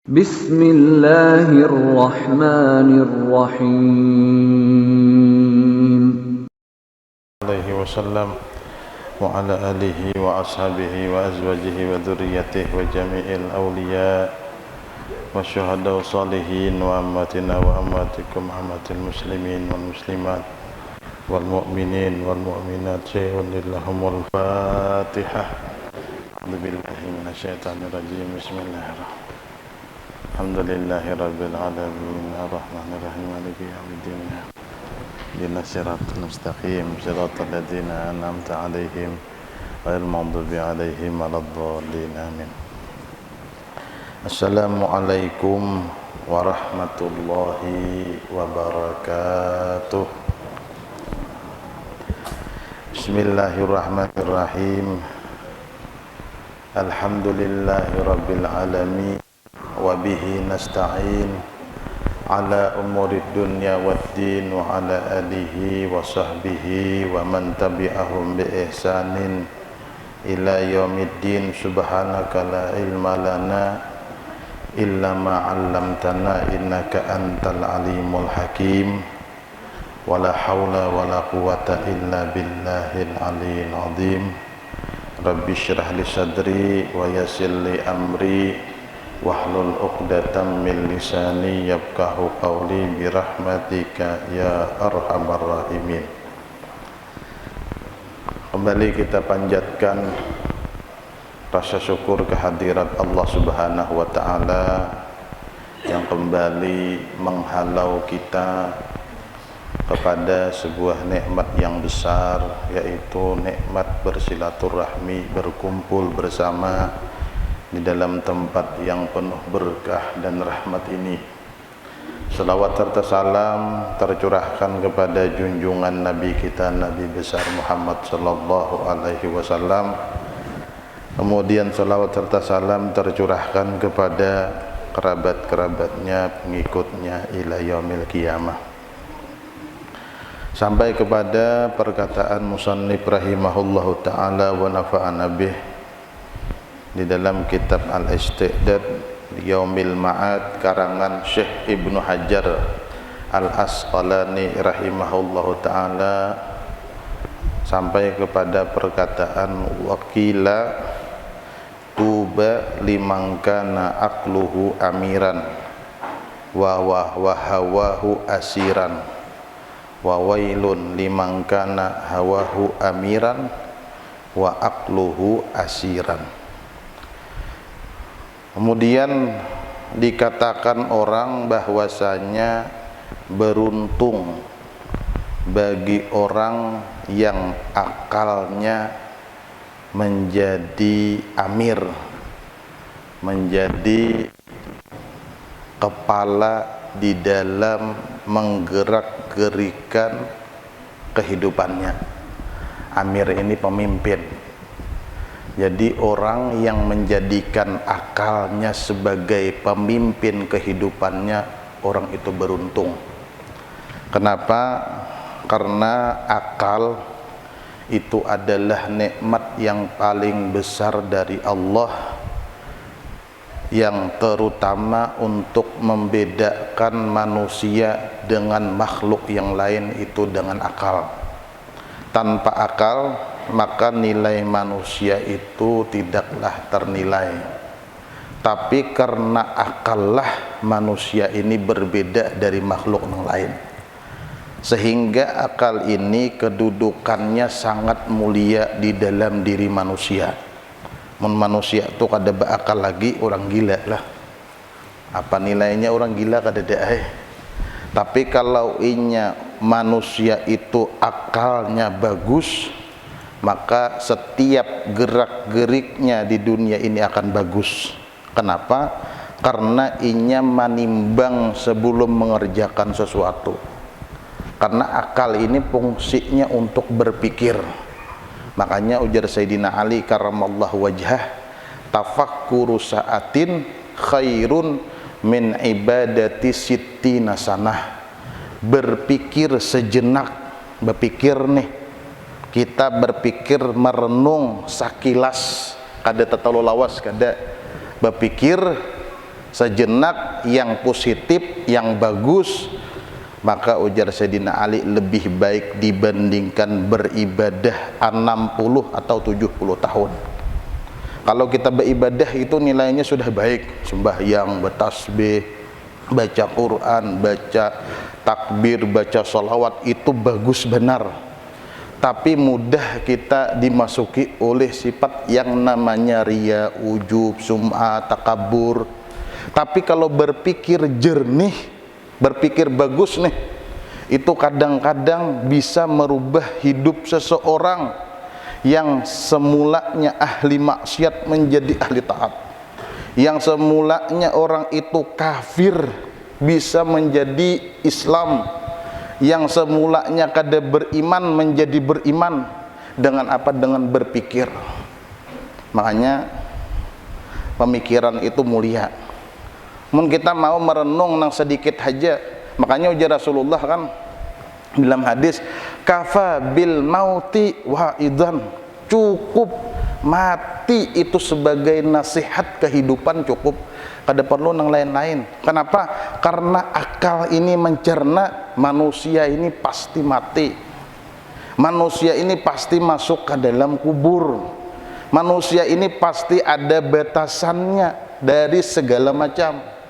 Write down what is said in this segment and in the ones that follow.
Bismillahirrahmanirrahim. Alaihi wasallam wa ala alihi wa ashabihi wa azwajihi wa dhurriyyatihi wa jami'il awliya wa syuhada wa salihin wa ammatina wa ammatikum ammatil muslimin wal muslimat wal mu'minin wal mu'minat syai'un lillahumul fatihah. A'udzubillahi minasyaitonir rajim. Bismillahirrahmanirrahim. Alhamdulillahi rabbil alamin arrahmanir rahim maliki yaumiddin. Ihdinas siratal mustaqim siratal ladzina an'amta 'alaihim ghairil maghdubi 'alaihim waladdallin. Amin. Assalamualaikum warahmatullahi wabarakatuh. Bismillahirrahmanirrahim. Alhamdulillahi rabbil alamin wa bihi nasta'in ala umurid dunya waddin wa ala alihi wa sahbihi wa man tabi'ahum bi ihsanin ila yaumiddin. Subhanaka la ilma lana illa ma 'allamtana innaka antal alimul hakim. Wala haula wala quwata illa billahil aliyyil azim. Rabbi shrah li sadri wa yassir li amri wahlul 'uqdatam min lisani yafqahu qawli birahmatika ya arhamar rahimin. Kembali kita panjatkan rasa syukur kehadirat Allah Subhanahu wa taala yang kembali menghalau kita kepada sebuah nikmat yang besar, yaitu nikmat bersilaturahmi, berkumpul bersama di dalam tempat yang penuh berkah dan rahmat ini. Selawat serta salam tercurahkan kepada junjungan Nabi kita, Nabi besar Muhammad sallallahu alaihi wasallam. Kemudian selawat serta salam tercurahkan kepada kerabat-kerabatnya, pengikutnya ila yaumil qiyamah, sampai kepada perkataan musannif rahimahullahu ta'ala wa nafa'ana bih di dalam kitab Al-Isti'dad Yaumil Ma'ad karangan Syekh Ibnu Hajar Al-Asqalani rahimahullahu ta'ala, sampai kepada perkataan wakila tuba liman kana aqluhu amiran wa hawahu asiran wa wailun liman kana hawahu amiran wa aqluhu asiran. Kemudian dikatakan orang bahwasanya beruntung bagi orang yang akalnya menjadi amir, menjadi kepala di dalam menggerak-gerikan kehidupannya. Amir ini pemimpin. Jadi orang yang menjadikan akalnya sebagai pemimpin kehidupannya, orang itu beruntung. Kenapa? Karena akal itu adalah nikmat yang paling besar dari Allah, yang terutama untuk membedakan manusia dengan makhluk yang lain itu dengan akal. Tanpa akal maka nilai manusia itu tidaklah ternilai. Tapi karena akallah manusia ini berbeda dari makhluk yang lain, sehingga akal ini kedudukannya sangat mulia di dalam diri manusia. Manusia itu kada berakal lagi orang gila lah. Apa nilainya orang gila kada ada. Tapi kalau inya manusia itu akalnya bagus, maka setiap gerak-geriknya di dunia ini akan bagus. Kenapa? Karena inya manimbang sebelum mengerjakan sesuatu. Karena akal ini fungsinya untuk berpikir. Makanya ujar Sayyidina Ali karramallahu wajhah, tafakkuru sa'atin khairun min ibadati sittina sanah. Berpikir sejenak, berpikir nih, kita berpikir merenung sakilas, kada terlalu lawas, kada berpikir sejenak yang positif, yang bagus, maka ujar Sayyidina Ali lebih baik dibandingkan beribadah 60 atau 70 tahun. Kalau kita beribadah itu nilainya sudah baik, sembahyang, bertasbih, baca Quran, baca takbir, baca sholawat, itu bagus benar. Tapi mudah kita dimasuki oleh sifat yang namanya riya, ujub, sum'ah, takabur. Tapi kalau berpikir jernih, berpikir bagus nih, itu kadang-kadang bisa merubah hidup seseorang yang semulanya ahli maksiat menjadi ahli taat, yang semulanya orang itu kafir bisa menjadi Islam, yang semulanya kada beriman menjadi beriman. Dengan apa? Dengan berpikir. Makanya pemikiran itu mulia. Mun kita mau merenung nang sedikit aja, makanya ujar Rasulullah kan dalam hadis, kafa bil mauti wa'idan, cukup mati itu sebagai nasihat kehidupan, cukup, kada perlu nang lain-lain. Kenapa? Karena akal ini mencerna manusia ini pasti mati, manusia ini pasti masuk ke dalam kubur, manusia ini pasti ada batasannya dari segala macam.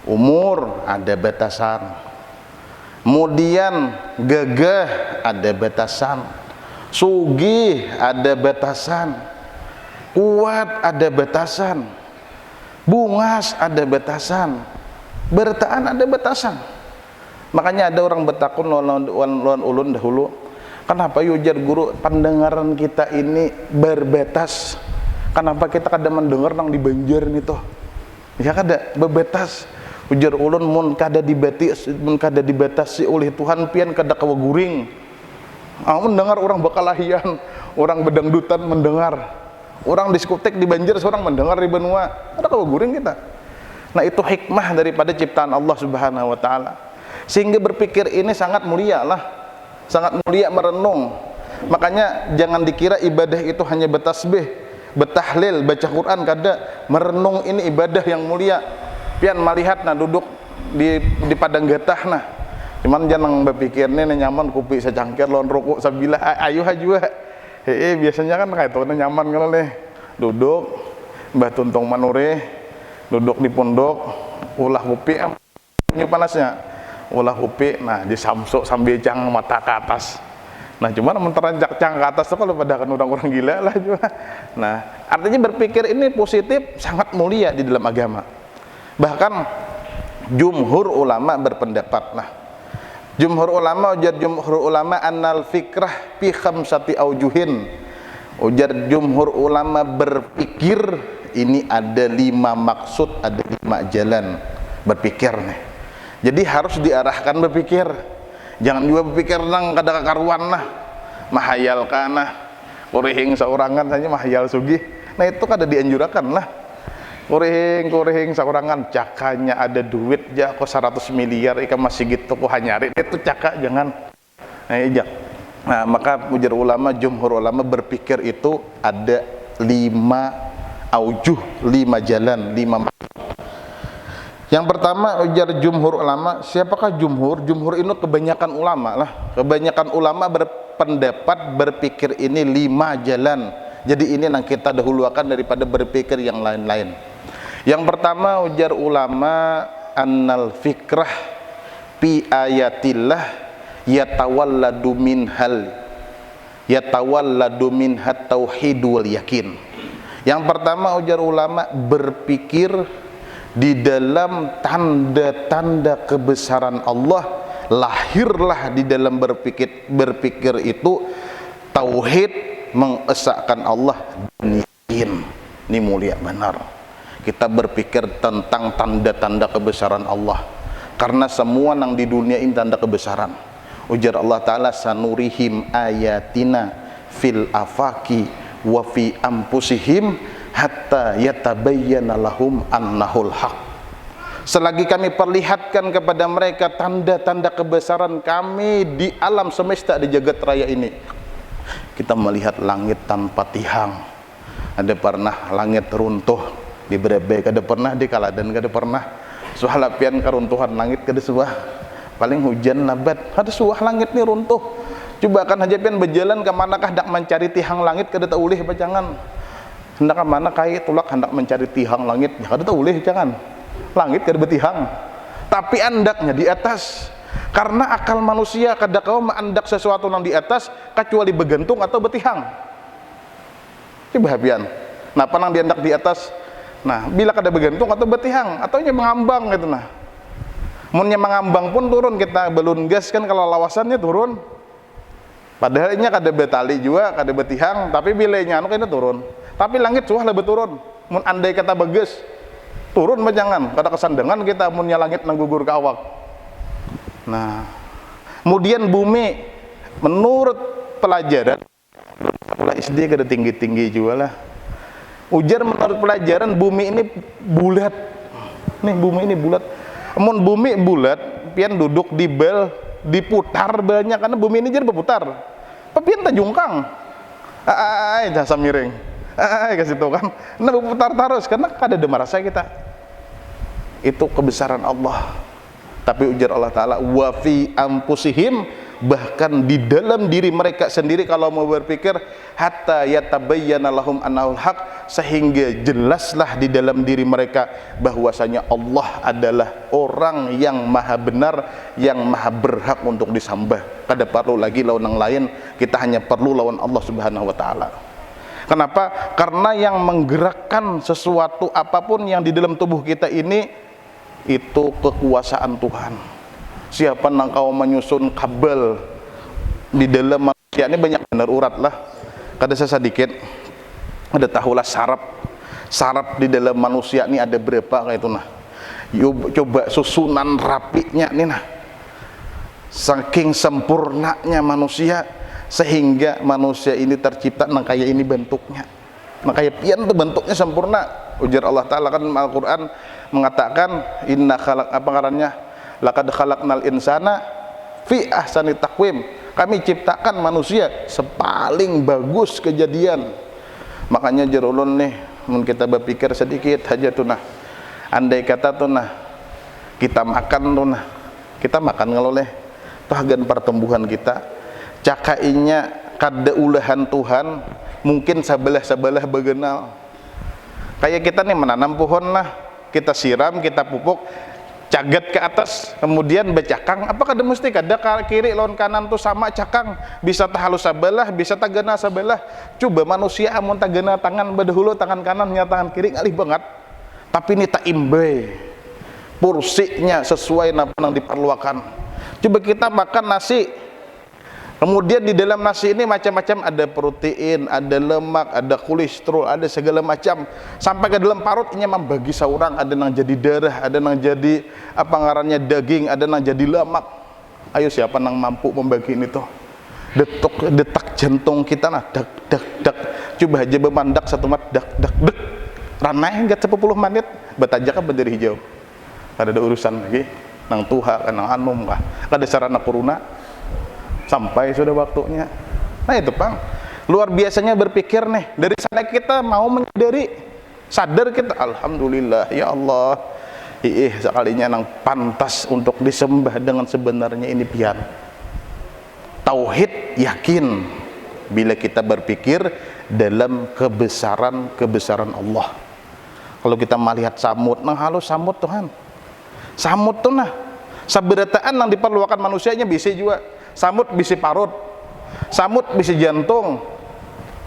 Umur ada batasan, kemudian gagah ada batasan, sugih ada batasan, kuat ada batasan, bungas ada batasan, bertahan ada batasan. Makanya ada orang bertakun lawan ulun dahulu, kenapa ujar guru pendengaran kita ini berbatas, kenapa kita kada mendengar nang di Banjar nih toh, ya kada berbatas. Ujar ulun mun kada dibatasi oleh Tuhan pian kada kawa guring. Mendengar orang bekalahian, orang bedangdutan mendengar, orang diskotek di Banjar seorang mendengar di Benua, kada kawa guring kita. Nah, itu hikmah daripada ciptaan Allah Subhanahu wa taala. Sehingga berpikir ini sangat mulia lah, sangat mulia merenung. Makanya jangan dikira ibadah itu hanya bertasbih, bertahlil, baca Quran, kada. Merenung ini ibadah yang mulia. Pian melihat nah duduk di padang getah nah, cuman jangan berpikir nih nyaman kopi secangkir lawan rokok sabilah ayo hajua. Biasanya kan kayak itu nyaman kalau nih duduk mbah tuntung manure, duduk di pondok ulah kopi ini panasnya, ulah kopi nah disamsuk sambil cang mata ke atas. Nah cuman menteranjak cang ke atas tuh kalau pada kan orang-orang gila lah juga. Nah artinya berpikir ini positif sangat mulia di dalam agama. Bahkan jumhur ulama berpendapat, nah jumhur ulama annal fikrah fi khamsati aujuhin. Ujar jumhur ulama berpikir ini ada 5 maksud, ada 5 jalan berpikir nih. Jadi harus diarahkan berpikir, jangan juga berpikir nang kada karuan lah, mahayal kana kurihing saurangan saja mahayal sugih. Nah itu kada dianjurkan lah. Kurehing saurangan cakanya ada duit ja kok 100 miliar ikan masih gitu kok hanyari itu caka jangan. Nah maka ujar ulama jumhur ulama berpikir itu ada 5 aujuh, 5 jalan, 5 maksud. Yang pertama ujar jumhur ulama, siapakah jumhur? Jumhur ini kebanyakan ulama lah. Kebanyakan ulama berpendapat berpikir ini 5 jalan. Jadi ini yang kita dahulukan daripada berpikir yang lain-lain. Yang pertama ujar ulama annal fikrah fi ayatillah yatawalladu minhat tauhid wal yakin. Yang pertama ujar ulama berpikir di dalam tanda-tanda kebesaran Allah, lahirlah di dalam berpikir itu tauhid, mengesahkan Allah dan yakin. Ini mulia benar. Kita berpikir tentang tanda-tanda kebesaran Allah, karena semua yang di dunia ini tanda kebesaran. Ujar Allah Ta'ala sanurihim ayatina fil afaki wa fi ampusihim hatta yatabayyana lahum annahul haq. Selagi kami perlihatkan kepada mereka tanda-tanda kebesaran kami di alam semesta, di jagat raya ini, kita melihat langit tanpa tihang, ada pernah langit runtuh di berebe kada pernah, di kaladan kada pernah suah lapian karuntuhan langit kada suah, paling hujan nabat kada suah langit ni runtuh. Coba kan aja pian berjalan ke manakah hendak mencari tihang langit kada taulih bacangan, hendak ke mana kai tulak hendak mencari tihang langit ya kada taulih jangan, langit kada betihang, tapi andaknya di atas. Karena akal manusia kada kau menandak sesuatu yang di atas kecuali bergantung atau betihang. Coba pian, nah panang diandak di atas, nah bila kada bergantung atau betihang atau nya mengambang gitu nah. Munnya mengambang pun turun kita belun gas kan kalau lawasannya turun. Padahal nya kada betali juga, kada betihang, tapi bila nya anu kena turun. Tapi langit suah lebih turun. Mun andai kata bagus turun jangan kada kesandangan kita munnya langit nang gugur ke awak. Nah, kemudian bumi menurut pelajaran sekolah SD kada tinggi-tinggi juga lah. Ujar menurut pelajaran bumi ini bulat. Nih bumi ini bulat. Mun bumi bulat, pian duduk di bel diputar banyak karena bumi ini jadi berputar. Pian tajungkang. Jasa miring. Kasih tahu kan. Nah berputar terus karena kada ada merasa kita. Itu kebesaran Allah. Tapi ujar Allah Ta'ala wa fi anfusihim, bahkan di dalam diri mereka sendiri kalau mau berpikir hatta yatabayyana lahum annahul haq, sehingga jelaslah di dalam diri mereka bahwasanya Allah adalah orang yang maha benar, yang maha berhak untuk disembah. Kada perlu lagi lawan yang lain, kita hanya perlu lawan Allah Subhanahu wa taala. Kenapa? Karena yang menggerakkan sesuatu apapun yang di dalam tubuh kita ini itu kekuasaan Tuhan. Siapa nang kau menyusun kabel di dalam manusia ini banyak benar urat lah. Kada sedikit. Ada tahulah saraf di dalam manusia ini ada berapa kayak itu nah. Coba susunan rapinya nih nah. Saking sempurnanya manusia sehingga manusia ini tercipta nang kayak ini bentuknya. Nang kayak pian tuh bentuknya sempurna. Ujar Allah Ta'ala kan Al-Quran mengatakan inna khalaq apa ngarannya laqad khalaqnal insana fi ahsani taqwim, kami ciptakan manusia sepaling bagus kejadian. Makanya jerulun nih mun kita berpikir sedikit aja tuh nah, andai kata tuh nah kita makan tuh nah, kita makan ngeloleh tuh agan pertumbuhan kita cakainya kada ulahan Tuhan mungkin sabelah begenal. Kayak kita nih menanam pohon lah, kita siram, kita pupuk, cagat ke atas, kemudian becakang. Apakah ada mesti kada kiri lawan kanan tuh sama cakang, bisa tahalus sabelah, bisa tagana sabelah. Coba manusia amun tagana tangan badahulu tangan kanan nya tangan kiri ngalih banget. Tapi ini tak imbe, porsinya sesuai napa yang diperlukan. Coba kita makan nasi, kemudian di dalam nasi ini macam-macam, ada protein, ada lemak, ada kolesterol, ada segala macam. Sampai ke dalam parut ini membagi seorang, ada yang jadi darah, ada yang jadi apa ngarannya daging, ada yang jadi lemak. Ayo siapa yang mampu membagi ini tuh? Detak jantung kita nah dak dak dak. Coba aja bemandak satu mat dak dak dak. Ranai enggak 10 menit betajak berdiri hijau. Kada ada urusan lagi nang tuha nang anum kah. Kada sarana kuruna. Sampai sudah waktunya. Nah itu Pang, luar biasanya berpikir nih. Dari sana kita mau menyadari, sadar kita, alhamdulillah ya Allah, sekalinya nang pantas untuk disembah dengan sebenarnya ini pian. Tauhid yakin bila kita berpikir dalam kebesaran Allah. Kalau kita melihat samud, nang halus samud Tuhan. Samud tuh nah, saberataan yang diperlukan manusianya bisa juga. Samud bisa parut, samud bisa jantung,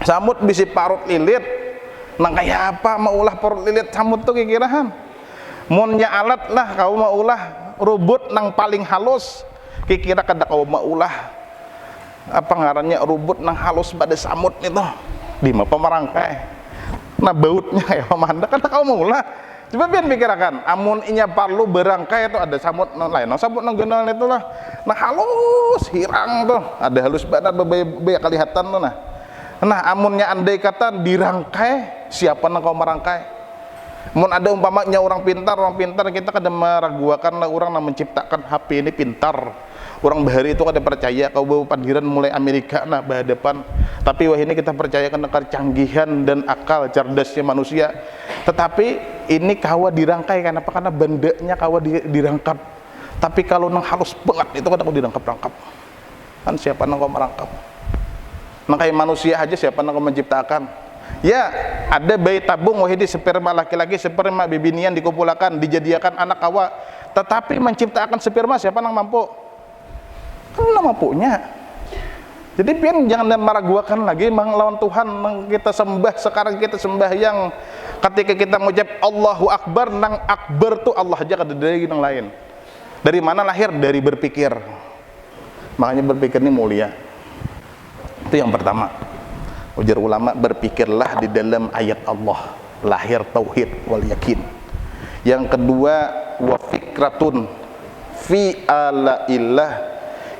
samud bisa parut lilit. Nang kayak apa mau ulah parut lilit samud tuh kira-kirahan. Munnya alat lah kau mau ulah rubut nang paling halus. Kira-kira kada kau mau ulah apa ngarannya rubut nang halus pada samud itu. Di mana pemerangkai. Nah bautnya ya pemanda kada kau mau ulah. Coba pian pikirkan, amun inya parlu berangkai itu ada samut lain, samut nang genal itu lah, nah halus hirang tuh, ada halus banget bebaya kelihatan tuh nah. Nah amunnya andai kata dirangkai, siapa nang kau merangkai? Mun ada umpamanya orang pintar kita kada meragukan lah orang yang menciptakan HP ini pintar, orang bahari itu kada percaya kau bawa padiran mulai Amerika nah depan, tapi wah ini kita percayakan dengan canggihan dan akal cerdasnya manusia. Tetapi ini kawa dirangkai, kenapa? Karena bandanya kawa dirangkap. Tapi kalau nang halus banget itu kada kau dirangkap-rangkap. Kan siapa nang kau merangkap? Nang kayak manusia aja siapa nang kau menciptakan? Ya, ada bayi tabung wahidi sperma laki-laki, sperma bibinian dikumpulkan, dijadikan anak kawa. Tetapi menciptakan sperma siapa nang mampu? Kan mampunya. Jadi pian jangan meragukan lagi melawan Tuhan kita sembah. Sekarang kita sembahyang, ketika kita mengucap Allahu Akbar, nang Akbar tuh Allah aja, kada dari yang lain. Dari mana lahir? Dari berpikir. Makanya berpikir ini mulia. Itu yang pertama. Ujar ulama, berpikirlah di dalam ayat Allah, lahir tauhid wal yakin. Yang kedua, wa fikratun fi ala illah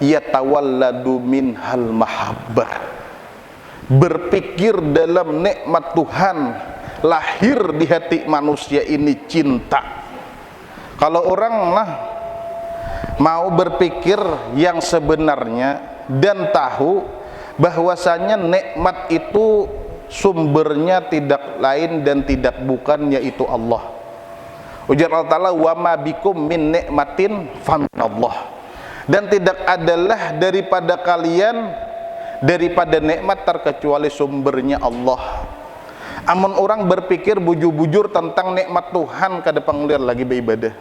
yatawalladu minhal mahabbah. Berpikir dalam nikmat Tuhan, lahir di hati manusia ini cinta. Kalau orang mau berpikir yang sebenarnya dan tahu bahwasanya nikmat itu sumbernya tidak lain dan tidak bukan yaitu Allah. Ujar Allah Ta'ala, wa ma bikum min nikmatin faminallah. Dan tidak adalah daripada kalian daripada nikmat terkecuali sumbernya Allah. Amun orang berpikir bujur-bujur tentang nikmat Tuhan kada panglir lagi beribadah.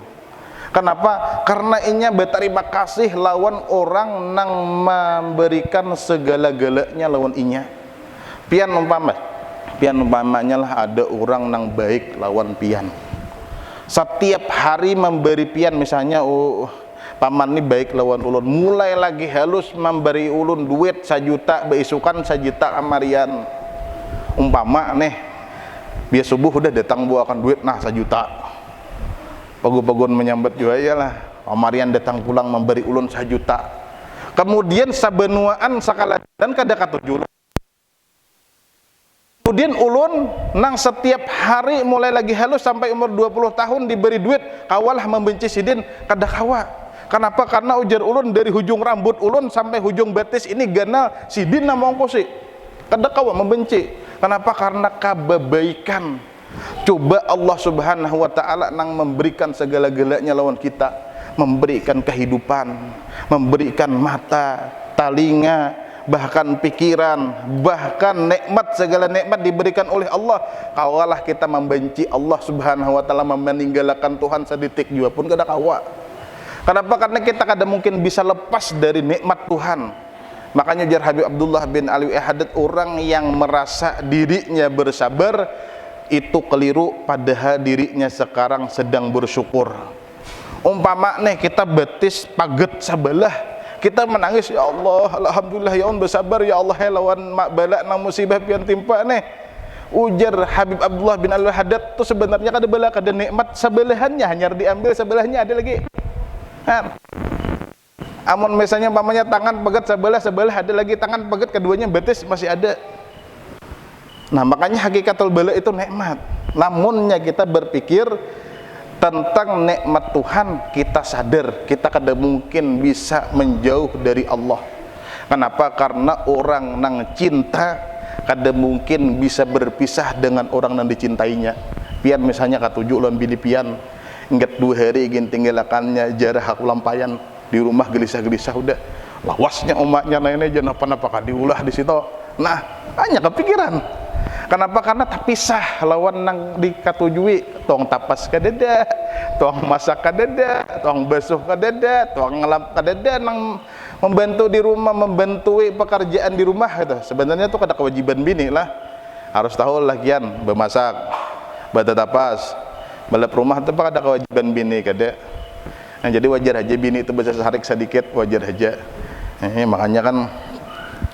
Kenapa? Karena inya berterima kasih lawan orang nang memberikan segala-galanya lawan inya. Pian umpamanya lah ada orang nang baik lawan pian. Setiap hari memberi pian, misalnya paman ini baik lawan ulun, mulai lagi halus memberi ulun duit 1 juta, beisukan 1 juta amarian. Umpama nih biar subuh udah datang buakan duit 1 juta. Pagu-pagun menyambat juga lah, amarian datang pulang memberi ulun 1 juta. Kemudian sabenuaan sakala dan kada katuju. Kemudian ulun nang setiap hari mulai lagi halus sampai umur 20 tahun diberi duit, kawalah membenci sidin, kada kawa. Kenapa? Karena ujar ulun dari hujung rambut ulun sampai hujung betis ini ganal sidin namong kosi, kada kawa membenci. Kenapa? Karena kebaikan. Coba Allah Subhanahu wa Ta'ala nang memberikan segala-galanya lawan kita, memberikan kehidupan, memberikan mata, telinga, bahkan pikiran, bahkan nikmat, segala nikmat diberikan oleh Allah. Kawalah kita membenci Allah Subhanahu wa Ta'ala, meninggalkan Tuhan sedetik juga pun kada kawa. Kenapa? Karena kita kada mungkin bisa lepas dari nikmat Tuhan. Makanya jar Habib Abdullah bin Alwi Haddad, orang yang merasa dirinya bersabar itu keliru, padahal dirinya sekarang sedang bersyukur. Umpama nih kita betis paget sebelah, kita menangis, ya Allah, alhamdulillah ya Allah bersabar ya Allah lawan mak bala nang musibah pian timpa nih. Ujar Habib Abdullah bin Alwi Haddad tuh sebenarnya kada bala kada nikmat sebelahannya, hanya diambil sebelahnya ada lagi. Amun misalnya pamannya tangan pegat sebelah ada lagi tangan pegat keduanya betis masih ada. Nah makanya hakikatul bala itu nikmat. Namunnya kita berpikir tentang nikmat Tuhan, kita sadar kita kada mungkin bisa menjauh dari Allah. Kenapa? Karena orang nang cinta kada mungkin bisa berpisah dengan orang nang dicintainya. Pian misalnya katuju lawan bini pian, ingat 2 hari ingin tinggalkannya jarah aku lampayan di rumah gelisah-gelisah udah lawasnya umatnya nenek jangan apa-apa diulah di situ. Nah hanya kepikiran. Kenapa? Karena terpisah lawan nang dikatujui, tong tapas kadeda, tong masak kadeda, tong basuh kadeda, tong ngelap kadeda, nang membantu di rumah, membantui pekerjaan di rumah gitu. Sebenarnya itu kada kewajiban bini lah. Harus tahu lagian bemasak, bata tapas, balap rumah itu kada kewajiban bini kada. Nah, jadi wajar aja bini itu bisa sarik sedikit, wajar aja. Makanya kan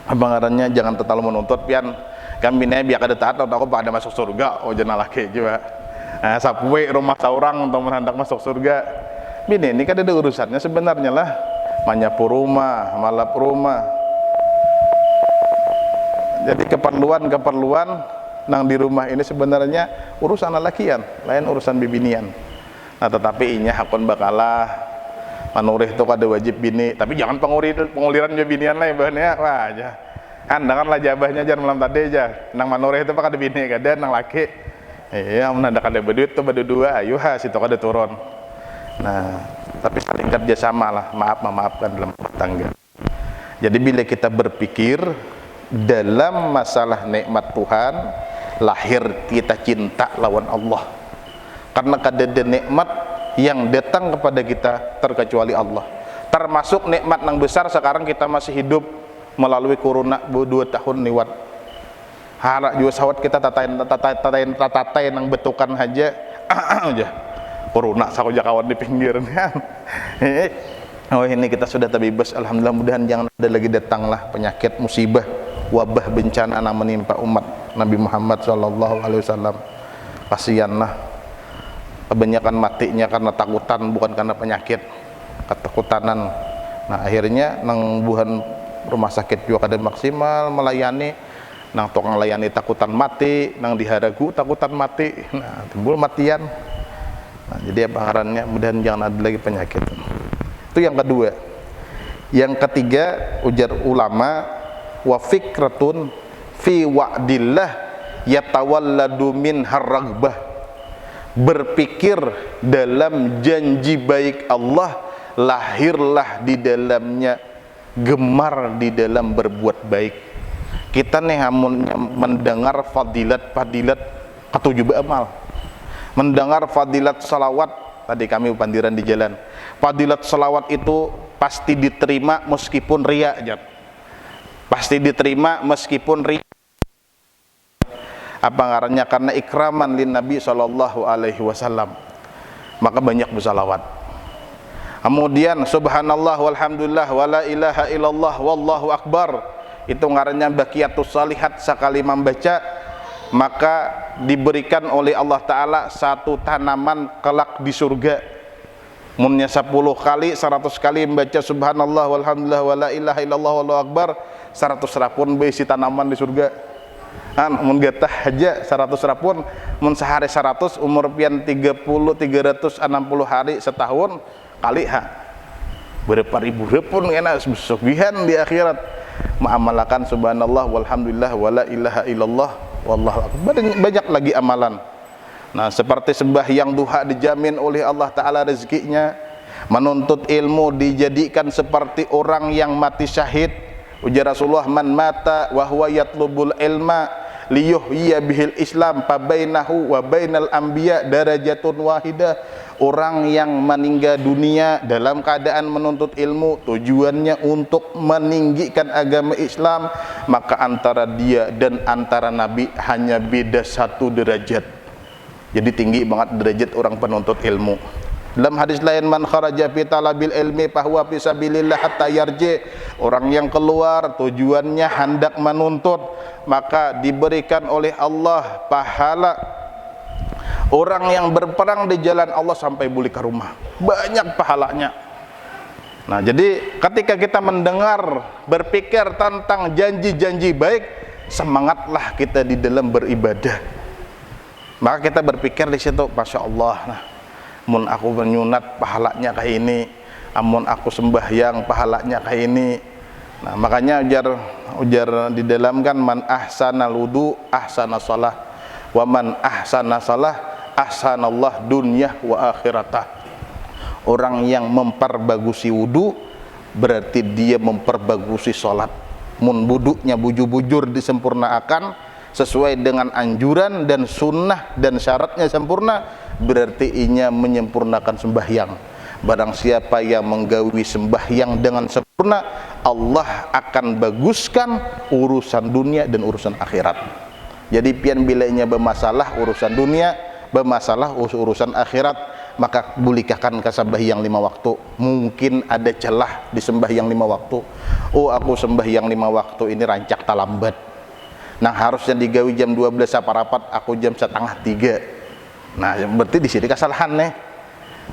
abangarannya jangan terlalu menuntut pian. Kami nih biar kada taat atau aku pada masuk surga, oh jangan laki juga. Nah, sapwe rumah seorang untuk hendak masuk surga. Bini ini kan ada urusannya sebenarnya lah. Manyapu rumah, malap rumah. Jadi keperluan nang di rumah ini sebenarnya urusan lelakian, lain urusan bibinian. Nah, tetapi inya hakun bakalah manurih itu kada wajib bini, tapi jangan penguliran juga binian lah bahannya. Wah aja andangan lah jabahnya jangan malam tadi aja nang manurih itu pak kada bini kada nang laki iya menanda kada berduit tuh berdua ayo ha situ kada turun. Nah tapi saling kerjasama lah, memaafkan dalam rumah tangga. Jadi bila kita berpikir dalam masalah nikmat Tuhan, lahir kita cinta lawan Allah, karena kada ada nikmat yang datang kepada kita terkecuali Allah. Termasuk nikmat yang besar sekarang kita masih hidup melalui corona 2 tahun lewat. Harap juga sawat kita tatain yang betukan aja aja corona saja kawan di pinggirnya. Oh ini kita sudah terbebas alhamdulillah, mudahan jangan ada lagi datanglah penyakit musibah wabah bencana yang menimpa umat Nabi Muhammad SAW. Kasihanlah kebanyakan matinya karena takutan bukan karena penyakit, ketakutanan. Nah akhirnya nang buhan rumah sakit juga kada maksimal melayani, nang tukang layani takutan mati, nang diharagu takutan mati, nah timbul matian. Nah, jadi apa ngarannya, mudahan jangan ada lagi penyakit. Itu yang kedua. Yang ketiga ujar ulama, wa fikratun fi wa'dillah yatawalladu min harragbah, berpikir dalam janji baik Allah lahirlah di dalamnya gemar di dalam berbuat baik. Kita nih mendengar fadilat ketujuh amal, mendengar fadilat salawat. Tadi kami pandiran di jalan, fadilat salawat itu pasti diterima meskipun riya aja, pasti diterima meskipun riya. Apa ngarannya? Karena ikraman lin Nabi SAW, maka banyak bersalawat. Kemudian subhanallah walhamdulillah wala ilaha illallah wallahu akbar, itu ngarannya baqiyatus salihat. Sekali membaca maka diberikan oleh Allah Ta'ala satu tanaman kelak di surga. Munnya 10 kali 100 kali membaca subhanallah walhamdulillah wala ilaha illallah wallahu akbar, 100 rapun besi tanaman di surga. Mun getah aja 100 rapun, mun sehari 100 umur pian 360 hari setahun kali berapa ribu repun kena sugihan di akhirat mengamalkan subhanallah walhamdulillah wala ilaha illallah wallahu akbar. Banyak lagi amalan. Nah seperti sembahyang duha dijamin oleh Allah Ta'ala rezekinya, menuntut ilmu dijadikan seperti orang yang mati syahid. Ujar Rasulullah, man mata wa huwa yatlubul ilma liyuhyiya bihil islam fabainahu wa bainal anbiya darajatun wahidah. Orang yang meninggal dunia dalam keadaan menuntut ilmu, tujuannya untuk meninggikan agama Islam, maka antara dia dan antara Nabi hanya beda 1 derajat. Jadi tinggi banget derajat orang penuntut ilmu. Dalam hadis lain, man kharaja fi talabil ilmi fahuwa fi sabilillah hatta yarji, orang yang keluar tujuannya hendak menuntut, maka diberikan oleh Allah pahala orang yang berperang di jalan Allah sampai balik ke rumah, banyak pahalanya. Nah jadi ketika kita mendengar berpikir tentang janji-janji baik, semangatlah kita di dalam beribadah. Maka kita berpikir di situ, masya Allah, nah mun aku menyunat pahalanya kayak ini, amun aku sembahyang pahalanya kayak ini. Nah makanya ujar di dalam kan, man ahsana wudu ahsana salah, wa man ahsana salah ahsanallah dunyah wa akhiratah. Orang yang memperbagusi wudu berarti dia memperbagusi salat. Mun wudunya bujur-bujur disempurnakan sesuai dengan anjuran dan sunnah dan syaratnya sempurna, berarti inya menyempurnakan sembahyang. Barang siapa yang menggawi sembahyang dengan sempurna, Allah akan baguskan urusan dunia dan urusan akhirat. Jadi pian bilanya bermasalah urusan dunia, bermasalah urusan akhirat, maka bulikahkan ke sembahyang 5 waktu. Mungkin ada celah di sembahyang 5 waktu. Oh aku sembahyang 5 waktu ini rancak talambat, nah harusnya digawi jam 12 saparapat, aku jam 2:30. Nah berarti di sini kesalahan nih.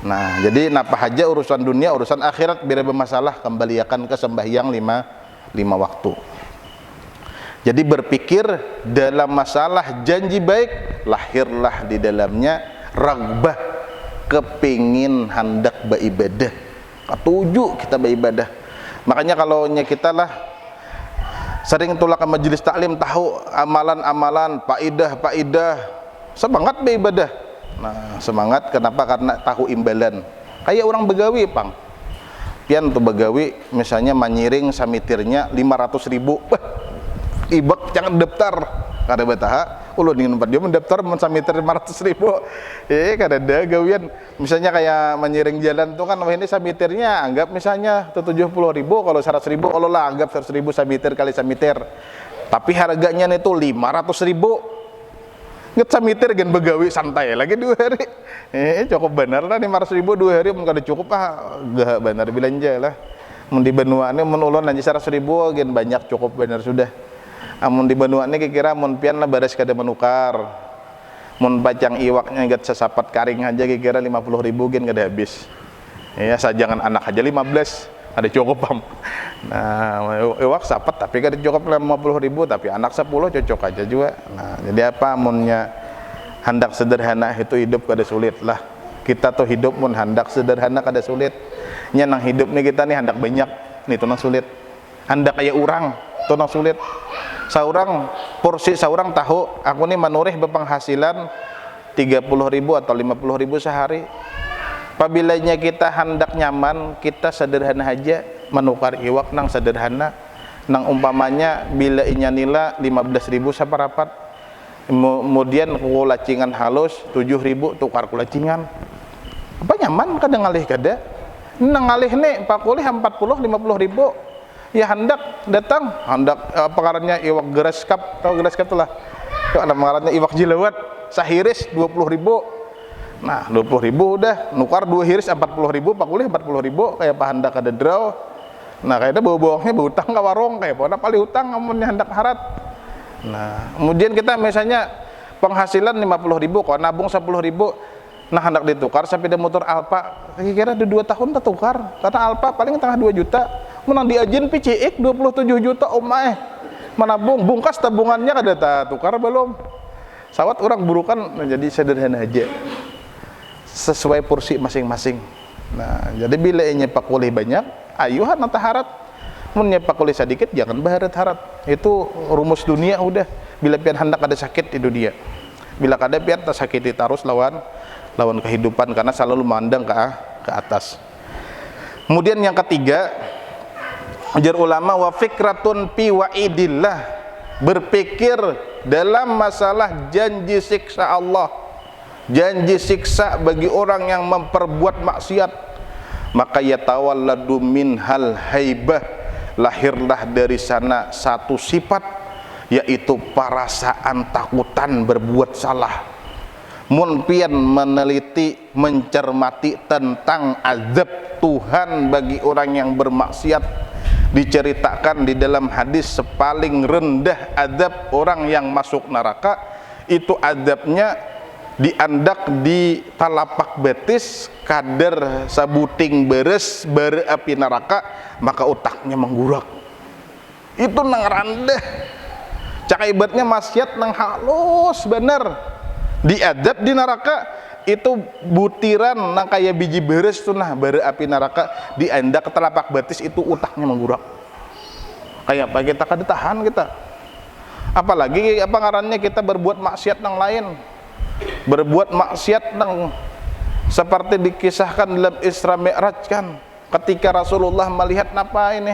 Nah jadi napa aja urusan dunia urusan akhirat bila bermasalah, kembalikan ke sembahyang 5 waktu. Jadi berpikir dalam masalah janji baik, lahirlah di dalamnya ragbah, kepingin hendak beribadah Ketujuh kita beribadah. Makanya kalau kita lah sering tulak ke majelis taklim, tahu amalan-amalan, faidah, semangat beribadah. Nah, semangat kenapa? Karena tahu imbalan. Kayak orang begawi, Pang. Pian tuh begawi, misalnya manyiring samitirnya 500.000. Ibak jangan daftar. Kada bataha, ulun ingin dia mendaftar mensamitir 500.000. Kada ada gawian. Misalnya kayak menyiring jalan tuh kan, ini samitirnya anggap misalnya 70.000, kalau 100.000, kalau lah anggap 100.000 samitir kali samitir. Tapi harganya itu 500.000. Nget samitir gen begawi santai lagi 2 hari. Cukup benar lah 500.000 2 hari, mun kada cukup gak benar belanja lah. Mun di benua ini mun ulun aja 100.000 gen banyak, cukup benar sudah. Amun di benua ini kira-kira mun pian lah baris kada menukar. Mun pacang iwaknya get sesapat karing aja kira-kira 50.000 gen kada habis. Ya sajangan anak aja 15 ada cukup, Pam. Nah, iwak sapat tapi kada cukup 50.000, tapi anak 10 cocok aja juga. Nah, jadi apa munnya hendak sederhana itu hidup kada sulit lah. Kita tuh hidup mun hendak sederhana kada sulit. Nya nang hidup nih kita nih hendak banyak, nih tuh nang sulit. Hendak kayak orang, tuh nang sulit. Seorang porsi seorang tahu aku nih manurih berpenghasilan 30.000 atau 50.000 sehari. Apabila kita hendak nyaman, kita sederhana aja menukar iwak nang sederhana, nang umpamanya bila inya nila 15.000 saparapat, kemudian kulacingan halus 7.000 tukar kulacingan. Apa nyaman kada ngalih kada? Nang ngalih nih pakulih 40-50.000. Ya hendak datang, hendak pengarannya iwak greskap, tahu greskap itulah. Ada pengarannya iwak jilawat, sahiris 20.000. Nah, 20.000 udah nukar 2 hiris 40.000, pakulih 40.000, kayak apa hendak ada draw. Nah, kayaknya bawa-bawangnya berutang ke warung, kayak apa paling utang amunnya hendak harat. Nah, kemudian kita misalnya penghasilan 50.000, kok nabung 10.000. Nah, hendak ditukar sampai ada motor Alfa, kira-kira ada 2 tahun tertukar. Karena Alfa paling tengah 2 juta. Menang diajin PCX 27 juta omah menabung, bungkas tabungannya kada tukar belum. Sawat orang burukan menjadi sederhana aja. Sesuai porsi masing-masing. Nah, jadi bila nyepak kulih banyak, ayuhan nata harat. Mun nyepak kulih sedikit jangan baharat harat. Itu rumus dunia udah. Bila pian hendak ada sakit di dunia. Bila kada pian tersakiti terus lawan kehidupan karena selalu memandang ke atas. Kemudian yang ketiga, ajar ulama wa fikratun fi wa'idillah, berpikir dalam masalah janji siksa Allah, janji siksa bagi orang yang memperbuat maksiat. Maka yatawalladu minhal haibah, lahirlah dari sana satu sifat, yaitu perasaan takutan berbuat salah. Mun pian meneliti, mencermati tentang azab Tuhan bagi orang yang bermaksiat, diceritakan di dalam hadis sepaling rendah azab orang yang masuk neraka itu azabnya diandak di talapak betis kader sabuting beres berapi neraka, maka otaknya menggurak. Itu nang rendah. Cak ibatnya maksiat nang halus bener. Diadab di neraka itu butiran nang kayak biji beres tuh nah berapi neraka diandak ke telapak betis itu otaknya menggurak. Kayak apa kita kada tahan kita. Apalagi apa ngarannya kita berbuat maksiat nang lain. Berbuat maksiat nang seperti dikisahkan dalam Isra Mi'raj kan, ketika Rasulullah melihat napa ini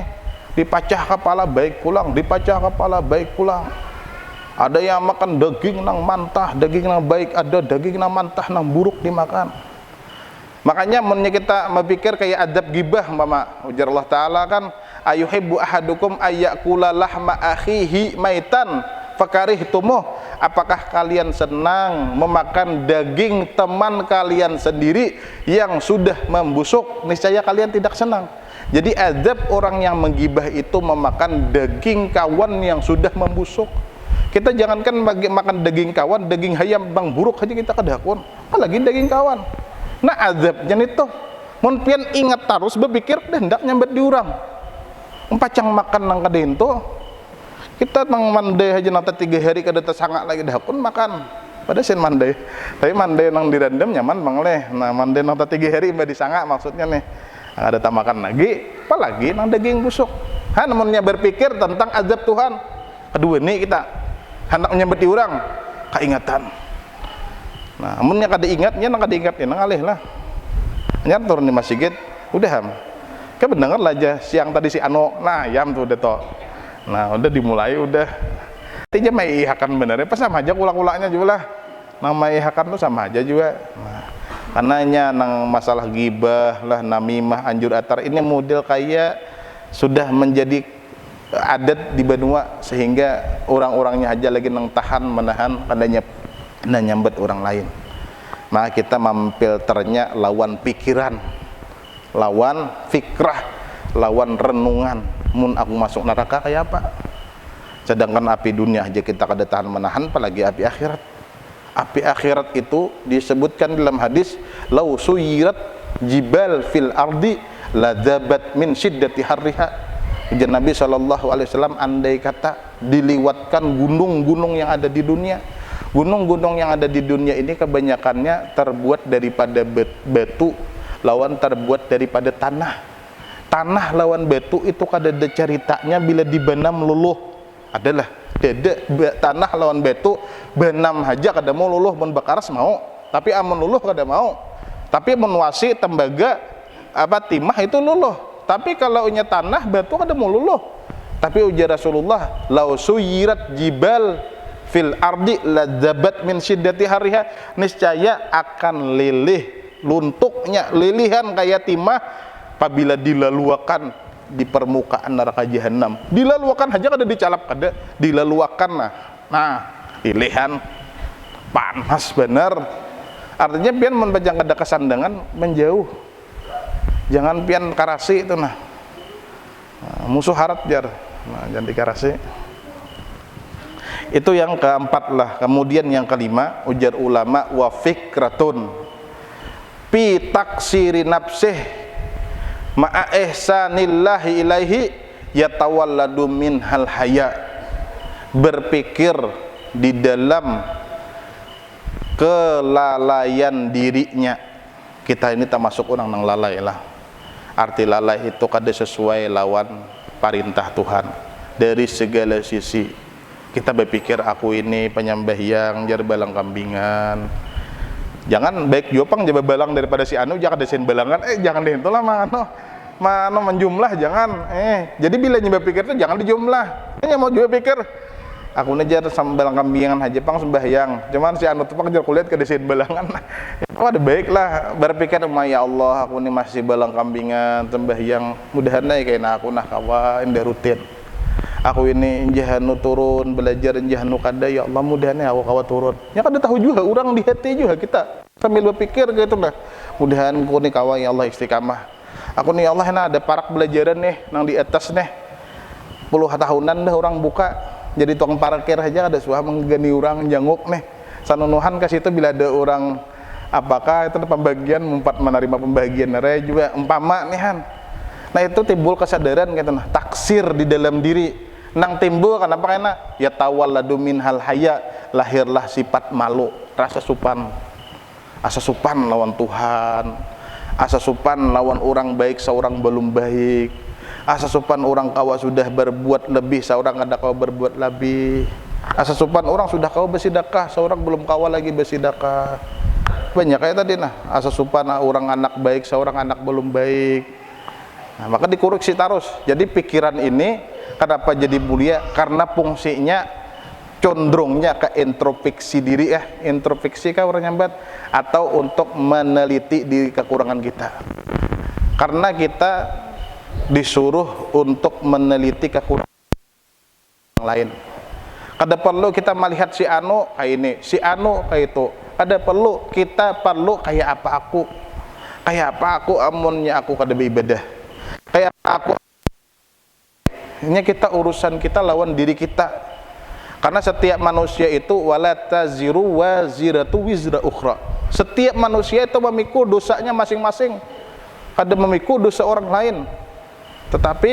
dipacah kepala baik pulang, dipacah kepala baik pulang. Ada yang makan daging nang mantah, daging nang baik, ada daging nang mantah nang buruk dimakan. Makanya mennya kita memikir kayak adab gibah mama ujar Allah Ta'ala kan, ayuhibbu ahadukum ayyakula lahma akhihi maitan fakarihtumuh, apakah kalian senang memakan daging teman kalian sendiri yang sudah membusuk? Niscaya kalian tidak senang. Jadi adab orang yang menggibah itu memakan daging kawan yang sudah membusuk. Kita jangankan makan daging kawan, daging hayam bang buruk aja kita kedakun, apalagi daging kawan. Nah azabnya itu mun pian ingat terus berpikir hendak nyambet diurang pacang makan nang kadin tuh kita nang mandai aja nanti 3 hari kada tersangak lagi dakun makan pada sen mandai, tapi mandai nang dirandam nyaman bang leh. Nah mandai nanti 3 hari mbak disangak maksudnya nih ada tamakan lagi, apalagi nang daging busuk. Namunnya berpikir tentang azab Tuhan. Kedua nih kita hendak menyambut orang keingatan. Nah, amunnya kada ingatnya nang kada ingatnya nang alih lah. Nyar turun di masjid, udah ham. Kebenaran lah aja siang tadi si Ano, nah yam tuh udah toh. Nah udah dimulai udah. Tiga mai hakan benernya, pas sama aja ulak-ulaknya juga lah. Nang mai hakan tuh sama aja juga. Nah, karenanya nang masalah gibah lah, namimah, anjur atar ini model kayak sudah menjadi adat di benua sehingga orang-orangnya aja lagi nang tahan menahan kadanya nyambet orang lain. Maka kita memfilternya lawan pikiran, lawan fikrah, lawan renungan. Mun aku masuk neraka kayak apa? Sedangkan api dunia aja kita kada tahan menahan, apalagi api akhirat. Api akhirat itu disebutkan dalam hadis, lau suyirat jibal fil ardi ladzabat min syiddati harriha. Ujar Nabi SAW, andai kata diliwatkan gunung-gunung yang ada di dunia. Gunung-gunung yang ada di dunia ini kebanyakannya terbuat daripada batu lawan terbuat daripada tanah. Tanah lawan batu itu kada ada ceritanya bila dibenam luluh. Adalah dede tanah lawan batu benam aja kada mau luluh, mun bakaras mau, tapi amun luluh kada mau. Tapi mun wasi tembaga apa timah itu luluh. Tapi kalau nya tanah batu kada mau luluh. Tapi ujar Rasulullah, lau suyirat jibal fil ardi ladzabat min syiddati hariha, niscaya akan lilih luntuknya lilihan kayak timah apabila dilaluakan di permukaan neraka jahanam. Dilaluakan aja kada dicalap kada, dilaluakan nah lilihan panas bener. Artinya pian menpajang kada kesandangan menjauh, jangan pian karasi itu musuh harat jar, jangan dikarasi. Itu yang keempat lah. Kemudian yang kelima, ujar ulama, wa fikratun fi taksiri nafsih ma'a ihsanillahi ilaihi yatawalladu min hal haya. Berpikir di dalam kelalaian dirinya. Kita ini termasuk orang yang lalai lah. Arti lalai itu kada sesuai lawan perintah Tuhan dari segala sisi. Kita berpikir aku ini penyembahyang jar balang kambingan. Jangan baik jopang jaba balang daripada si anu, jangan desain balangan. Jangan deh itulah mano menjumlah jangan. Jadi bila nyoba pikir itu jangan dijumlah. Hanya mau juga pikir aku nejar sama balang kambingan aja pang sembahyang. Cuman si anu tuh pang jar kulihat ke desain balangan. Oh ada baiklah berpikir ya Allah aku ini masih balang kambingan sembahyang. Mudahan kayak aku kawa indah rutin. Aku ini jahanu turun belajar jahanu kada ya Allah mudahnya aku kawa turun. Ya kada tahu juga orang di hati juga kita sambil berpikir gitu lah. Mudahan ku ni kawa ya Allah istiqamah. Aku nih Allah ada parak belajaran nih nang di atas nih. Puluh tahunan dah orang buka jadi tukang parkir aja ada suah menggani orang janguk nih. Sanunuhan ke situ bila ada orang apakah itu pembagian mempat menerima pembagian raya juga umpama nih han. Nah itu timbul kesadaran gitu taksir di dalam diri. Nang timbul kenapa karena ya tawalladu min hal haya, lahirlah sifat malu, rasa supan. Asa supan lawan Tuhan, asa supan lawan orang baik seorang belum baik, asa supan orang kawa sudah berbuat lebih seorang kada kawa berbuat lebih, asa supan orang sudah kawa bersedekah seorang belum kawa lagi bersedekah. Banyak kayak tadi asa supan orang anak baik seorang anak belum baik. Nah, maka dikoreksi terus. Jadi pikiran ini kenapa jadi mulia? Karena fungsinya condongnya ke introspeksi diri introspeksi kah orang nyambat atau untuk meneliti diri kekurangan kita. Karena kita disuruh untuk meneliti kekurangan orang lain. Kada perlu kita melihat si anu kayak ini, si anu kayak itu. Kada perlu kita kayak apa aku amunnya aku kada beribadah. Kayak aku ini kita urusan kita lawan diri kita. Karena setiap manusia itu wala taziru waziratu wizra ukhra. Setiap manusia itu memikul dosanya masing-masing. Kada memikul dosa orang lain. Tetapi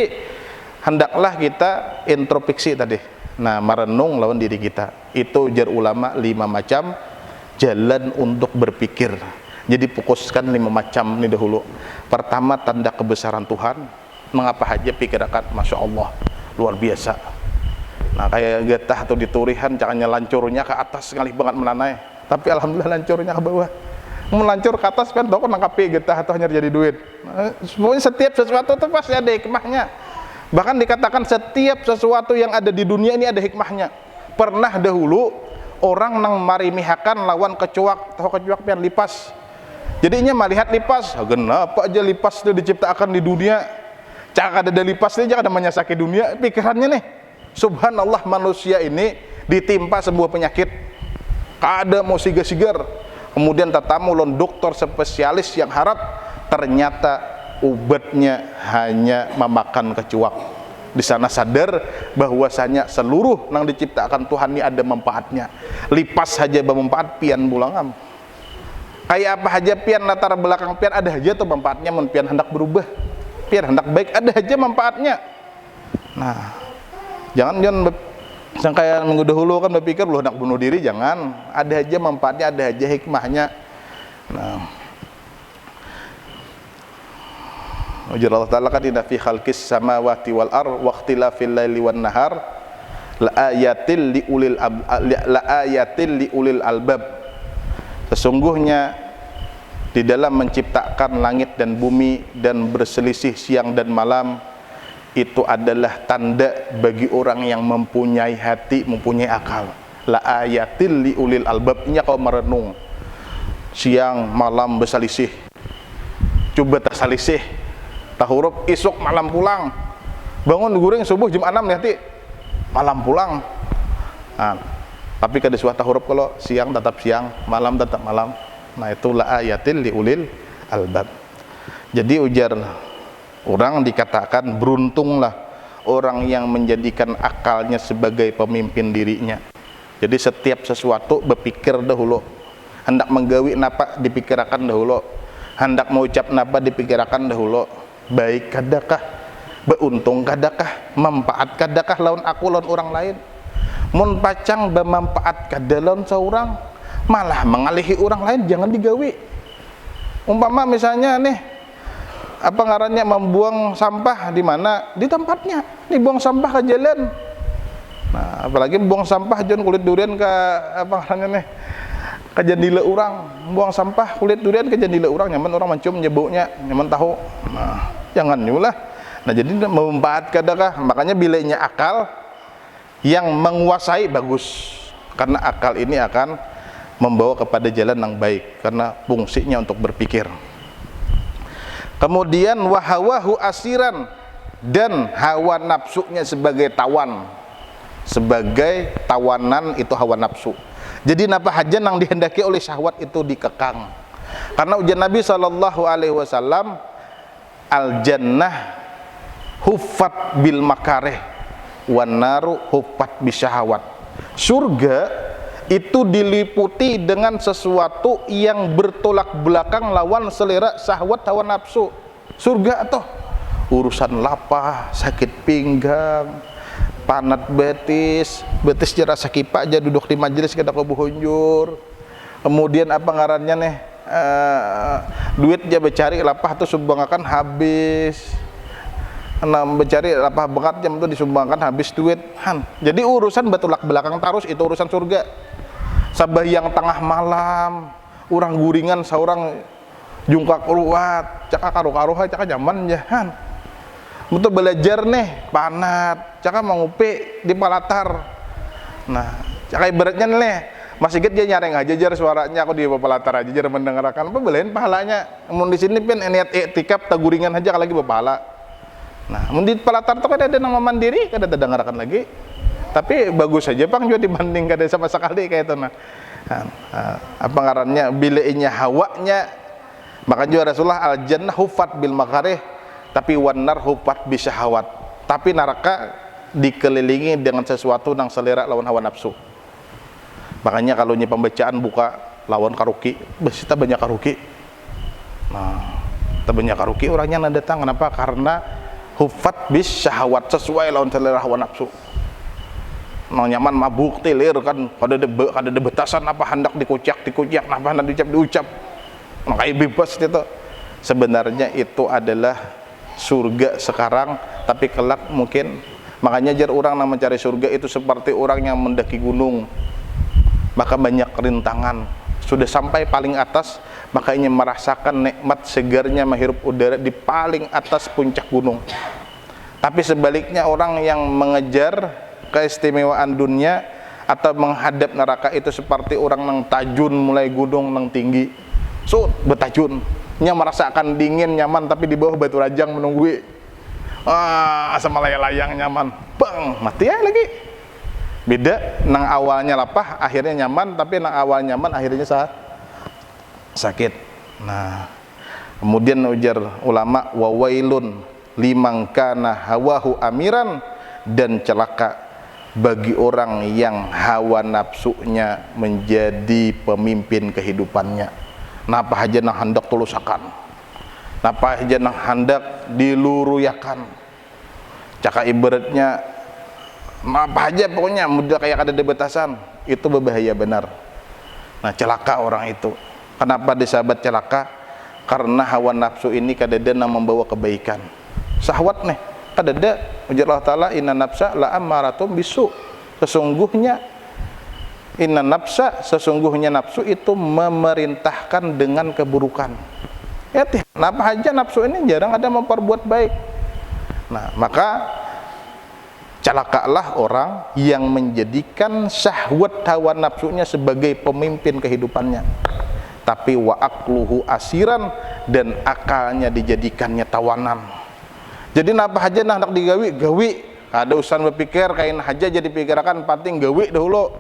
hendaklah kita introspeksi tadi. Nah, merenung lawan diri kita. Itu ujar ulama 5 macam jalan untuk berpikir. Jadi fokuskan 5 macam ini dahulu. Pertama, tanda kebesaran Tuhan. Mengapa aja pikirkan, Masya Allah, luar biasa. Nah, kayak getah atau diturihan, jangannya lancurnya ke atas sekali banget menanai. Tapi alhamdulillah lancurnya ke bawah. Melancur ke atas kan, tau kan nangkapi getah atau hanya jadi duit. Nah, semuanya setiap sesuatu itu pasti ada hikmahnya. Bahkan dikatakan setiap sesuatu yang ada di dunia ini ada hikmahnya. Pernah dahulu orang nang marimihakan lawan kecoak, tahu kecoak pian lipas. Jadinya melihat lipas, kenapa aja lipas itu diciptakan di dunia? Cak ada lipas ini jangan ada menyasaki dunia. Pikirannya nih, subhanallah manusia ini ditimpa sebuah penyakit. Kada mau sigar-sigar. Kemudian tatamu lon dokter spesialis yang harap ternyata obatnya hanya memakan kecoak. Di sana sadar bahwasanya seluruh yang diciptakan Tuhan ini ada manfaatnya. Lipas saja bermanfaat pian bulangam. Kayak apa aja pian latar belakang pian ada aja tuh manfaatnya. Mun pian hendak berubah, pian hendak baik ada aja manfaatnya. Nah, jangan yang kayak minggu dahulu kan berpikir lu hendak bunuh diri, jangan. Ada aja manfaatnya, ada aja hikmahnya. Nah, ujar Allah Ta'ala kan inna fi khalqis samawati wal ar wa ikhtilafil laili wan nahar la ayatil li ulil albab. Sesungguhnya di dalam menciptakan langit dan bumi dan berselisih siang dan malam itu adalah tanda bagi orang yang mempunyai hati, mempunyai akal. La ayatil li ulil albab, ini kalau merenung siang malam berselisih, coba tersalisih tahurup isuk malam pulang, bangun guring subuh jam 6 nanti malam pulang. Nah, tapi kada suah tahurup kalau siang tetap siang, malam tetap malam. Nah, itulah ayatil liulil albab. Jadi ujar orang dikatakan beruntunglah orang yang menjadikan akalnya sebagai pemimpin dirinya. Jadi setiap sesuatu berpikir dahulu, hendak menggawi napa dipikirkan dahulu, hendak mengucap napa dipikirkan dahulu. Baik kadakah, beuntung kadakah, manfaat kadakah lawan aku lawan orang lain. Mun pacang bermanfaat kada lawan seorang, malah mengalihi orang lain, jangan digawi. Umpama misalnya nih, apa ngarannya membuang sampah di mana? Di tempatnya. Nih buang sampah ke jalan. Nah, apalagi buang sampah jon kulit durian ke apa ngarannya nih? Ke jandila orang, buang sampah kulit durian ke jandila orang, nyaman orang mencium nyebaunya, nyaman tahu. Nah, jangan nyulah. Nah, jadi memanfaat kadakah, makanya bilainya akal yang menguasai bagus, karena akal ini akan membawa kepada jalan yang baik karena fungsinya untuk berpikir. Kemudian wahawahu asiran, dan hawa nafsunya sebagai tawan, sebagai tawanan itu hawa nafsu. Jadi napa haja yang dihendaki oleh syahwat itu dikekang. Karena ujian Nabi SAW, al jannah huffat bil makareh wan naru huffat bisyahawat. Surga itu diliputi dengan sesuatu yang bertolak belakang lawan selera syahwat hawa nafsu. Surga atau urusan lapah, sakit pinggang, panat betis jera sakipa aja duduk di majelis kada kau buhunjur. Kemudian apa ngarannya nih, duit dia becari lapah tuh sumbangkan habis. Nah, becari lapah banget jam itu disumbangkan habis duit. Jadi urusan betulak belakang tarus itu urusan surga. Sabah yang tengah malam, orang guringan seorang jungkak ruat, caka karuha caka nyaman jahan. Betul belajar nih, panat, caka mengupi di palatar. Nah, caka ibaratnya nih, masih gitu dia nyaring aja jar suaranya aku di palatar aja jar mendengarkan apa belain pahalanya. Namun di sini pun niat iktikaf taguringan aja kalau lagi berpahala. Nah, di palatar tuh kan ada nama mandiri, kan ada dengarkan lagi. Tapi bagus saja Bang juga dibanding kada sama sekali kayak itu. Nah, apa ngarannya bilainya hawanya. Maka juga Rasulullah al jannah hufat bil makarih, tapi wanar hufat bisyahawat. Tapi neraka dikelilingi dengan sesuatu yang selera lawan hawa nafsu. Makanya kalau nyi pembacaan buka lawan karuki, kita banyak karuki. Nah, kita banyak karuki orangnya datang kenapa? Karena hufat bisyahawat, sesuai lawan selera hawa nafsu. Nah, nyaman mabuk tilir kan, kada ada betasan apa hendak dikucak apa hendak diucap. makanya bebas itu. Sebenarnya itu adalah surga sekarang, tapi kelak mungkin. Makanya jar orang yang mencari surga itu seperti orang yang mendaki gunung, maka banyak rintangan. Sudah sampai paling atas, makanya merasakan nikmat segarnya menghirup udara di paling atas puncak gunung. Tapi sebaliknya orang yang mengejar keistimewaan dunia atau menghadap neraka itu seperti orang nang tajun mulai gunung nang tinggi. Betajun, nya merasakan dingin nyaman, tapi di bawah batu rajang menunggu. Sama layang-layang nyaman, bang, mati ya lagi. Beda nang awalnya lapah, akhirnya nyaman, tapi nang awal nyaman akhirnya sakit. Nah, kemudian ujar ulama, wa wailun liman kana hawahu amiran, dan celaka bagi orang yang hawa nafsunya menjadi pemimpin kehidupannya. Napa aja nang hendak tulusakan, napa aja nang hendak diluruyakan. Caka ibaratnya apa aja pokoknya mudah kayak ada batasan, itu berbahaya benar. Nah, celaka orang itu. Kenapa disebut celaka? Karena hawa nafsu ini kadang-kadang membawa kebaikan. Syahwat nih, kadang-kadang ujar Allah Ta'ala, inna nafsa la'amaratum bisu. Sesungguhnya nafsu itu memerintahkan dengan keburukan. Ya, kenapa aja nafsu ini jarang ada memperbuat baik. Nah, maka celakalah orang yang menjadikan syahwat hawa nafsunya sebagai pemimpin kehidupannya, tapi wa aqluhu asiran, dan akalnya dijadikannya tawanan. Jadi napa aja nak digawi, ada urusan berpikir kain aja jadi pikirkan, penting gawi dahulu,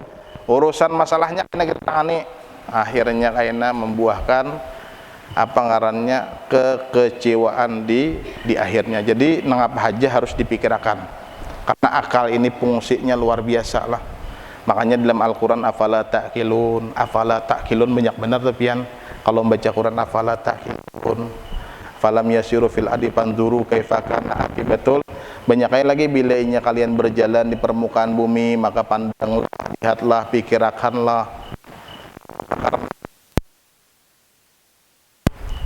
urusan masalahnya kena kita tangani. Akhirnya kaina membuahkan apa ngarannya kekecewaan di akhirnya. Jadi nangapa aja harus dipikirkan, karena akal ini fungsinya luar biasa lah. Makanya dalam Al-Quran afala ta'qilun banyak benar tepian. Kalau membaca Quran afala ta'qilun, falam yasiru fil ardi fanzuru kaifa kana akibatul. Banyak kali lagi, bila inya kalian berjalan di permukaan bumi, maka pandanglah, lihatlah, pikirkanlah.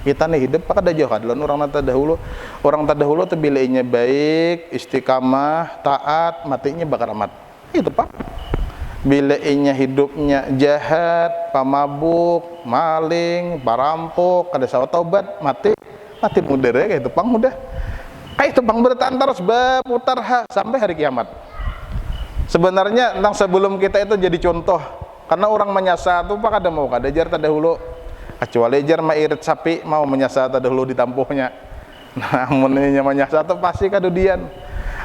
Kita nih hidup pada jauh kadlon orang terdahulu tuh bila inya baik, istiqamah, taat, matinya bakal amat. Itu Pak. Bila inya hidupnya jahat, pamabuk, maling, perampok, kada sawa taubat, mati mudah ya, kayak itu pang mudah. Kayak itu pang bertahan terus berputar sampai hari kiamat. Sebenarnya tentang sebelum kita itu jadi contoh, karena orang menyasar tuh Pak kada mau kada jar terdahulu. Kecuali jar mairit sapi mau menyasar terdahulu ditampuhnya. Namun ini menyasar tuh pasti kadudian.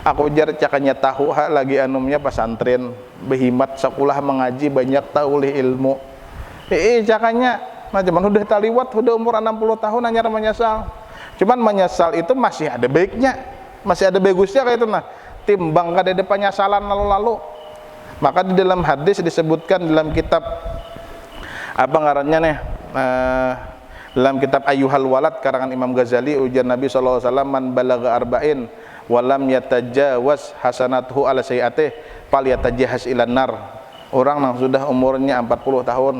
Aku jar cakanya tahu lagi anumnya pesantren behimat sekolah mengaji banyak tahu oleh ilmu. Cakanya nah cuman udah taliwat udah umur 60 tahun hanya menyesal. Cuman menyesal itu masih ada baiknya, masih ada bagusnya kayak itu nah. Timbang kada ada penyesalan lalu-lalu. Maka di dalam hadis disebutkan dalam kitab apa ngarannya nih? Dalam kitab Ayyuhal Walad karangan Imam Ghazali, ujar Nabi SAW, man balagha arba'in walam yatajawaz hasanatuhu ala sayiatih fal yatajahaz ilan nar. Orang yang sudah umurnya 40 tahun,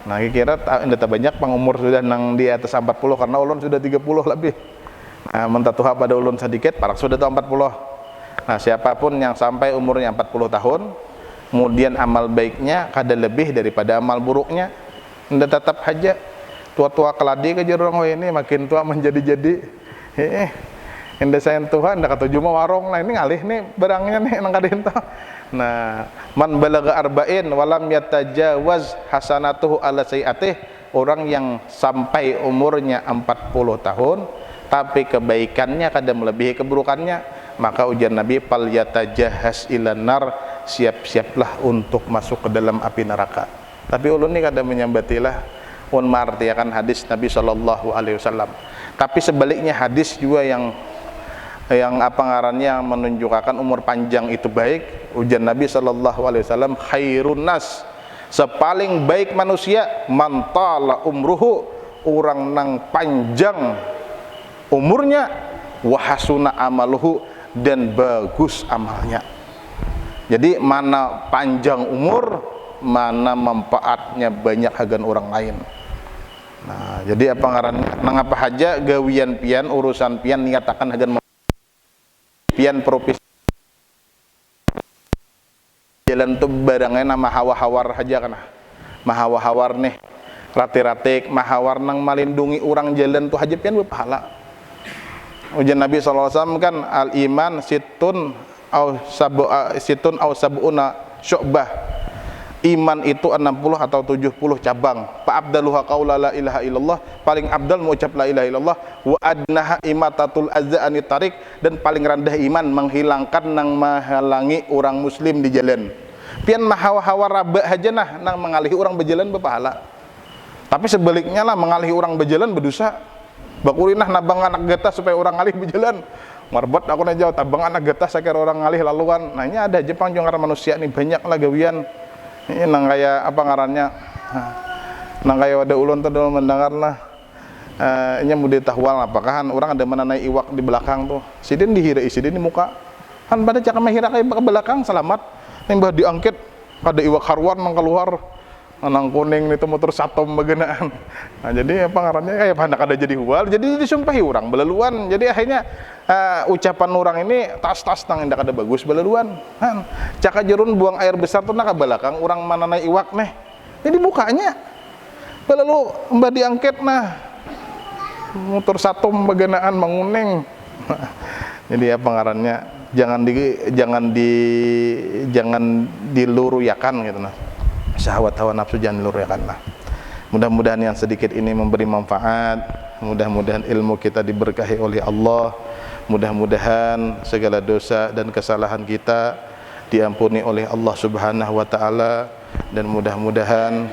nah kira tidak banyak pengumur sudah nang di atas 40, karena ulun sudah 30 lebih. Nah, mentatuha pada ulun sedikit parak sudah 40. Nah, siapapun yang sampai umurnya 40 tahun kemudian amal baiknya kada lebih daripada amal buruknya, anda tetap aja tua-tua keladi ke orang ini makin tua menjadi-jadi. Anda sayang Tuhan, anda kata cuma warung lah ini ngalih nih barangnya nih nang kada ento. Nah, man balagha arba'in walam yatajawaz hasanatuhu ala sayiatih, orang yang sampai umurnya 40 tahun tapi kebaikannya kada melebihi keburukannya, maka ujar Nabi fal yatajahaz ilan nar, siap-siaplah untuk masuk ke dalam api neraka. Tapi ulun ini kada menyambatilah mengartikan hadis Nabi SAW. Tapi sebaliknya hadis juga yang apa ngarannya menunjukkan umur panjang itu baik. Ujar Nabi SAW, khairun nas, sepaling baik manusia, mantala umruhu, orang nang panjang umurnya, wahasuna amaluhu, dan bagus amalnya. Jadi mana panjang umur, mana manfaatnya banyak hagan orang lain. Nah, jadi apa ngarannya? Nangapa haja gawian pian urusan pian niatakan hagan pian propis jalan tuh barangnya nama hawa-hawar haja kana. Mahawa-hawar nih rati-ratik mahawar nang melindungi orang jalan tuh haja pian berpahala. Ujian Nabi SAW kan al iman situn au sab'una syu'bah. Iman itu 60 atau 70 cabang. Fa abdaluha qaula la ilaha illallah, paling abdal mengucap la ilaha illallah, wa adnaha imatatul azza anit tariq, dan paling rendah iman menghilangkan nang menghalangi orang muslim di jalan. Pian mahawa-hawa raba haja nah nang mengalihi orang berjalan berpahala. Tapi sebaliknya lah mengalihi orang berjalan berdosa. Bakurinah nabang anak getah supaya orang ngalih berjalan. Marbot aku najau tabang anak getah sakira orang ngalih laluan. Nah ini ada Jepang juga manusia nih banyak lah gawian. Ini nang kayak apa ngarannya, nang kayak ada ulun tuh dulu mendengar lah, ini mau ditahwal apakah orang ada menanai iwak di belakang tuh, sidin dihirai sidin di muka, kan pada cakap menghira kayak ke belakang selamat, yang bah diangkit, ada iwak harwan nang keluar, nang kuning itu motor satom bagenaan, nah jadi apa ngarannya kayak hendak ada jadi hual, jadi disumpahi orang belaluan, jadi akhirnya ucapan orang ini tas-tas nang hendak ada bagus belaluan, kan caka jerun buang air besar tuh nak ke belakang orang mananai iwak nih, jadi mukanya belalu mbak diangkit nah motor satom bagenaan menguning, jadi apa ngarannya jangan diluruyakan gitu nah. Syahwat hawa nafsu jangan diluruskan lah. Mudah-mudahan yang sedikit ini memberi manfaat, mudah-mudahan ilmu kita diberkahi oleh Allah, mudah-mudahan segala dosa dan kesalahan kita diampuni oleh Allah Subhanahu wa taala, dan mudah-mudahan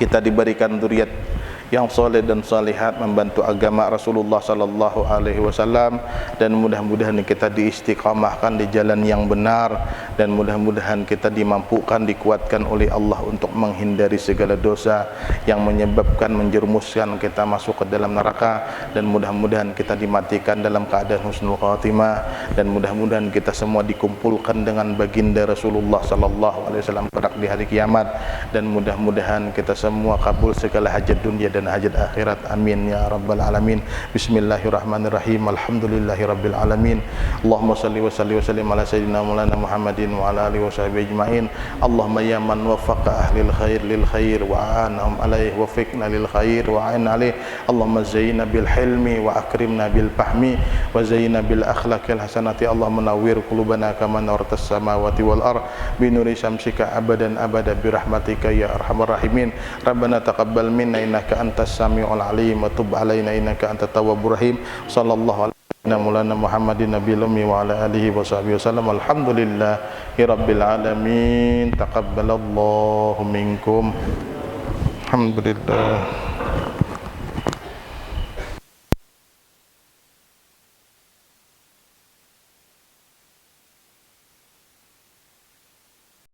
kita diberikan dzurriat yang soleh dan salihat membantu agama Rasulullah sallallahu alaihi wasallam, dan mudah-mudahan kita diistiqamahkan di jalan yang benar, dan mudah-mudahan kita dimampukan dikuatkan oleh Allah untuk menghindari segala dosa yang menyebabkan menjerumuskan kita masuk ke dalam neraka, dan mudah-mudahan kita dimatikan dalam keadaan husnul khatimah, dan mudah-mudahan kita semua dikumpulkan dengan baginda Rasulullah sallallahu alaihi wasallam pada di hari kiamat, dan mudah-mudahan kita semua kabul segala hajat dunia dan hajat akhirat, amin ya rabbal alamin. Bismillahirrahmanirrahim, alhamdulillahi rabbil alamin. Allahumma salli wa sallim ala sayyidina maulana Muhammadin wa ala alihi wa sahbihi ajma'in. Allahumma ya man waffaqa ahlil khair lil khair wa anahum alaih wa fiqna lil khair wa ain alaih. Allahumma zayyina bil hilmi wa akrimna bil fahmi wa zayyina bil akhlaqil hasanati. Allahumma nawwir qulubana kama nawwartas samawati wal ard bi nuri syamsika abadan abada bi rahmatika ya arhamar rahimin. Rabbana taqabbal minna innaka antas samiul alim wa tub alaina innaka antat tawwabur rahim. Sallallahu alaihi maulana Muhammadin nabiyil ummi wa ala alihi wa sahbihi wasallam. Alhamdulillahi rabbil alamin. Taqabbalallahu minkum. Alhamdulillah.